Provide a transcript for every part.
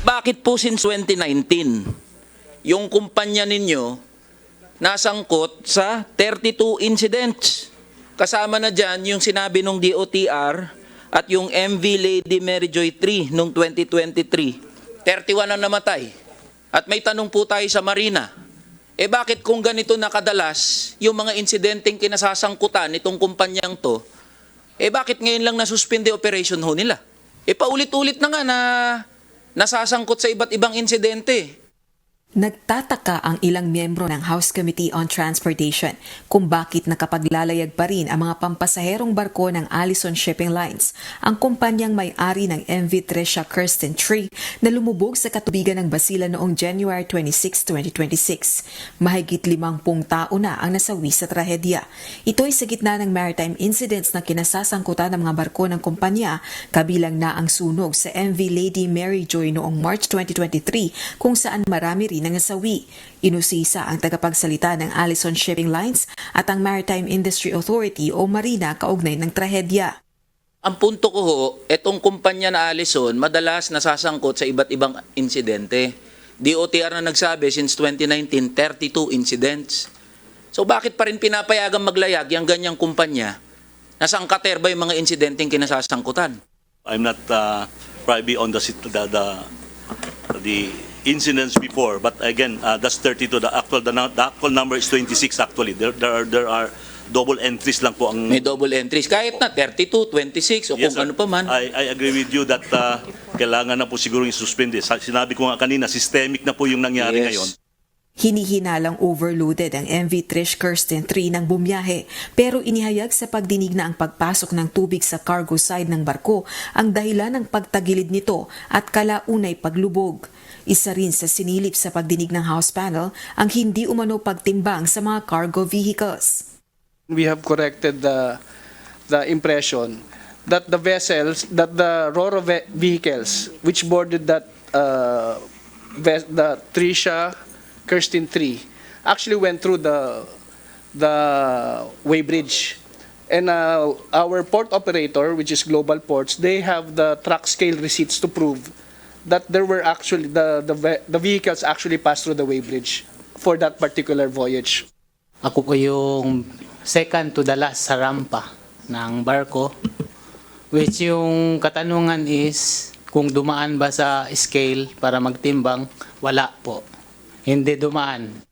bakit po since 2019, yung kumpanya ninyo nasangkot sa 32 incidents? Kasama na dyan yung sinabi nung DOTR at yung MV Lady Mary Joy 3 nung 2023. 31 ang namatay. At may tanong po tayo sa Marina. Bakit kung ganito nakadalas yung mga insidenteng kinasasangkutan nitong kumpanyang to, bakit ngayon lang nasuspende operation ho nila? Paulit-ulit na nga na nasasangkot sa iba't ibang insidente. Nagtataka ang ilang miyembro ng House Committee on Transportation kung bakit nakapaglalayag pa rin ang mga pampasaherong barko ng Allison Shipping Lines, ang kumpanyang may-ari ng MV Tricia Kirsten Tree na lumubog sa katubigan ng Basilan noong January 26, 2026. Mahigit 50 tao na ang nasawi sa trahedya. Ito ay sa gitna ng maritime incidents na kinasasangkutan ng mga barko ng kumpanya, kabilang na ang sunog sa MV Lady Mary Joy noong March 2023 kung saan marami rin ng nasawi. Inusisa ang tagapagsalita ng Allison Shipping Lines at ang Maritime Industry Authority o Marina kaugnay ng trahedya. Ang punto ko ho, etong kumpanya na Allison madalas nasasangkot sa iba't ibang insidente. DOTR na nagsabi since 2019, 32 incidents. So bakit pa rin pinapayagang maglayag yung ganyang kumpanya? Nasangkater ba yung mga insidenteng kinasasangkutan? I'm not privy on the incidents before, but again, that's 32. The actual number is 26 actually. There are double entries lang po ang... May double entries. Kahit na 32, 26 o Yes, kung ano pa man. I agree with you that kailangan na po siguro yung suspende. Sinabi ko nga kanina, systemic na po yung nangyari ngayon. Hinihinalang overloaded ang MV Trish Kirsten 3 ng bumiyahe, pero inihayag sa pagdinig na ang pagpasok ng tubig sa cargo side ng barko ang dahilan ng pagtagilid nito at kalaunay paglubog. Isa rin sa sinilip sa pagdinig ng House panel ang hindi umano pagtimbang sa mga cargo vehicles. We have corrected the impression that the RoRo vehicles which boarded the Tricia Kirsten 3 actually went through the weighbridge. And our port operator, which is Global Ports, they have the track scale receipts to prove that there were actually the vehicles actually passed through the weighbridge for that particular voyage. Ako po yung second to the last sa rampa ng barko, which yung katanungan is kung dumaan ba sa scale para magtimbang. Wala po. Hindi dumaan.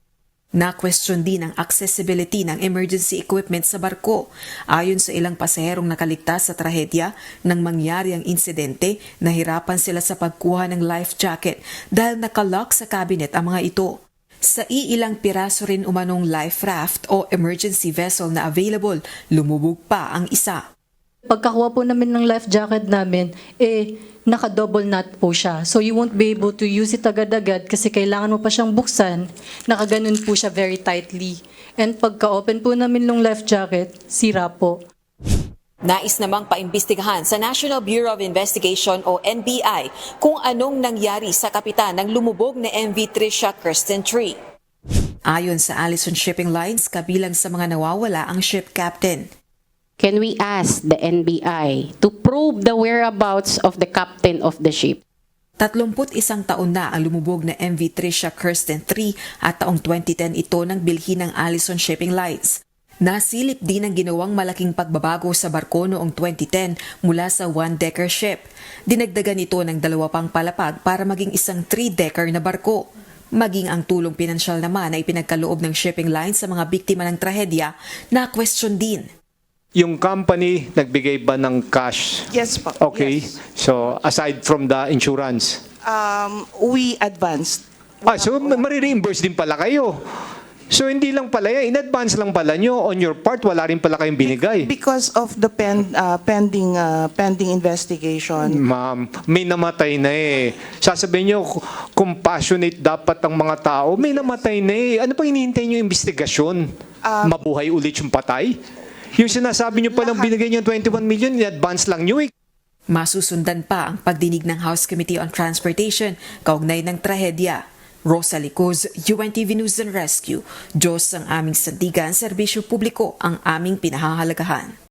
Na-question din ang accessibility ng emergency equipment sa barko. Ayon sa ilang pasaherong nakaligtas sa trahedya, nang mangyari ang insidente, nahirapan sila sa pagkuha ng life jacket dahil nakalock sa cabinet ang mga ito. Sa iilang piraso rin umanong life raft o emergency vessel na available, lumubog pa ang isa. Pagkakuha po namin ng life jacket namin, naka-double knot po siya. So you won't be able to use it agad-agad kasi kailangan mo pa siyang buksan. Nakaganon po siya very tightly. And pagka-open po namin ng life jacket, sira po. Nais namang paimbestigahan sa National Bureau of Investigation o NBI kung anong nangyari sa kapitan ng lumubog na MV Tricia Kirsten Tree. Ayon sa Allison Shipping Lines, kabilang sa mga nawawala ang ship captain. Can we ask the NBI to probe the whereabouts of the captain of the ship? 31 taon na ang lumubog na MV Tricia Kirsten 3 at taong 2010 ito nang bilhin ng Allison Shipping Lines. Nasilip din ang ginawang malaking pagbabago sa barko noong 2010 mula sa one-decker ship. Dinagdagan ito ng 2 pang palapag para maging isang 3-decker na barko. Maging ang tulong pinansyal naman ay pinagkaloob ng shipping line sa mga biktima ng trahedya na question din. Yung company, nagbigay ba ng cash? Yes po. Okay. Yes. So, aside from the insurance? We advanced. So marireimburse din pala kayo. So, hindi lang pala yan. In advance lang pala nyo. On your part, wala rin pala kayong binigay. Because of the pending investigation. Ma'am, may namatay na eh. Sasabihin nyo, compassionate dapat ang mga tao. May namatay na eh. Ano pa hinihintay nyo yung investigasyon? Mabuhay ulit yung patay? Yung sinasabi nyo palang binigay nyo 21 million, in-advance lang nyo eh. Masusundan pa ang pagdinig ng House Committee on Transportation kaugnay ng trahedya. Rosa Licos, UNTV News and Rescue. Diyos ang aming sandigan, serbisyo publiko ang aming pinahahalagahan.